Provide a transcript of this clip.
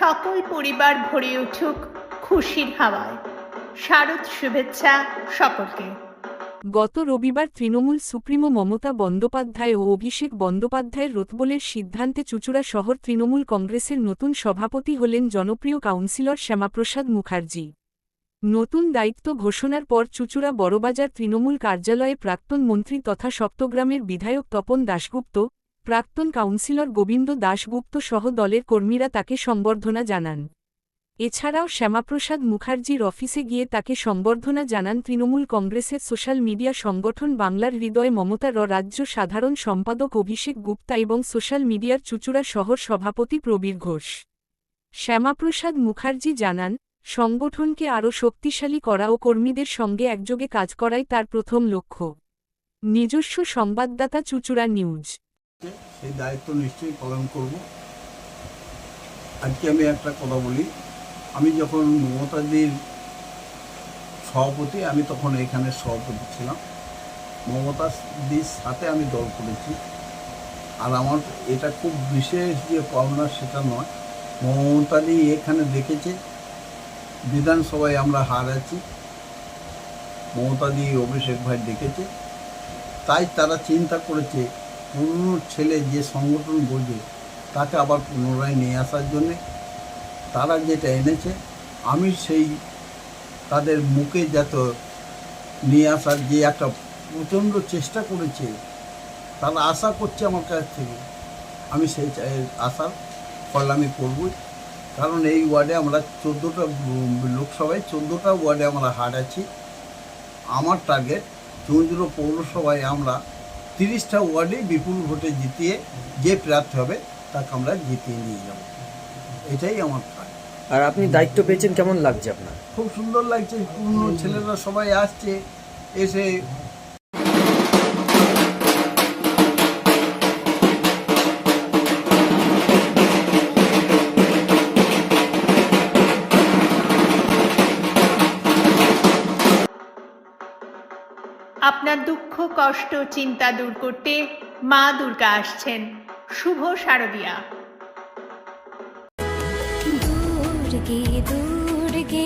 সকল পরিবার ভরে উঠুক খুশির হাওয়ায়। শারদ শুভেচ্ছা সকলকে। গত রবিবার তৃণমূল সুপ্রিমো মমতা বন্দ্যোপাধ্যায় ও অভিষেক বন্দ্যোপাধ্যায়ের রোতবোলের সিদ্ধান্তে চুঁচুড়া শহর তৃণমূল কংগ্রেসের নতুন সভাপতি হলেন জনপ্রিয় কাউন্সিলর শ্যামাপ্রসাদ মুখার্জি। নতুন দায়িত্ব ঘোষণার পর চুঁচুড়া বড়বাজার তৃণমূল কার্যালয়ে প্রাক্তন মন্ত্রী তথা সপ্তগ্রামের বিধায়ক তপন দাশগুপ্ত, প্রাক্তন কাউন্সিলর গোবিন্দ দাশগুপ্ত সহ দলের কর্মীরা তাকে সম্বর্ধনা জানান। এছাড়াও শ্যামাপ্রসাদ মুখার্জির অফিসে গিয়ে তাকে সম্বর্ধনা জানান তৃণমূল কংগ্রেসের সোশ্যাল মিডিয়া সংগঠন বাংলার হৃদয় মমতার রাজ্য সাধারণ সম্পাদক অভিষেক গুপ্তা এবং সোশ্যাল মিডিয়ার চুঁচুড়া শহর সভাপতি প্রবীর ঘোষ। শ্যামাপ্রসাদ মুখার্জি জানান, সংগঠনকে আরও শক্তিশালী করা ও কর্মীদের সঙ্গে একযোগে কাজ করাই তার প্রথম লক্ষ্য। নিজস্ব সংবাদদাতা চুঁচুড়া নিউজ। সেই দায়িত্ব নিশ্চয়ই পালন করব। আজকে আমি একটা কথা বলি, আমি যখন মমতাদির সভাপতি, আমি তখন এখানে সভাপতি ছিলাম। মমতাদির সাথে আমি দল করেছি। আর আমার এটা খুব বিশেষ যে পাওনা সেটা নয়, মমতাদি এখানে দেখেছে বিধানসভায় আমরা হারাচ্ছি, মমতাদি অভিষেক ভাই দেখেছে, তাই তারা চিন্তা করেছে পুরনো ছেলে যে সংগঠন বোঝে তাকে আবার পুনরায় নিয়ে আসার জন্যে। তারা যেটা এনেছে আমি সেই তাদের মুখে যাতে নিয়ে আসার যে একটা প্রচণ্ড চেষ্টা করেছে, তারা আশা করছে আমার কাছ থেকে, আমি সেই আশার ফল আমি করবই। কারণ এই ওয়ার্ডে আমরা 14টা লোকসভায় 14টা ওয়ার্ডে আমরা হারাচ্ছি। আমার টার্গেট চৌদ্র পৌরসভায় আমরা 30টা ওয়ার্ডে বিপুল ভোটে জিতিয়ে যে প্রার্থী হবে তাকে আমরা জিতিয়ে নিয়ে যাব, এটাই আমার কাজ। আর আপনি দায়িত্ব পেয়েছেন, কেমন লাগছে আপনার? খুব সুন্দর লাগছে, পুরনো ছেলেরা সবাই আসছে, এসে আপনার দুঃখ কষ্ট চিন্তা দূর করতে মা দুর্গা আসছেন। শুভ শারদিয়া। দুর্গে দুর্গে